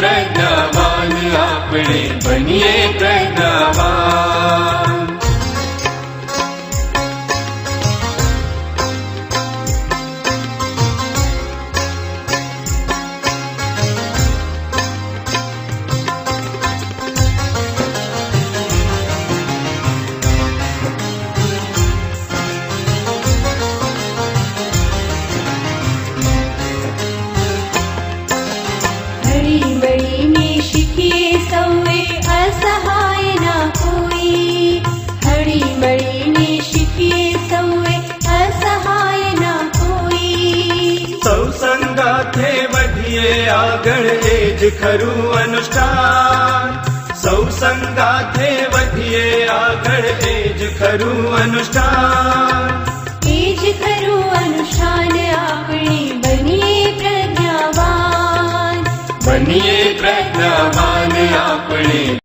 प्रज्ञावान आपणे बनिए प्रज्ञावान। हळीमळी में शिखिए सौवे असहाय ना कोई। हळीमळी में शिखिए सौवे असहाय ना कोई। सौ संगाथे वधिए आगळ एज खरू अनुष्ठान। सौ संगाथे वधिए आगळ एज खरू अनुष्ठान। एज खरू अनुष्ठान आपणे बनिए प्रज्ञावान। बनिए प्रज्ञावान आपणे।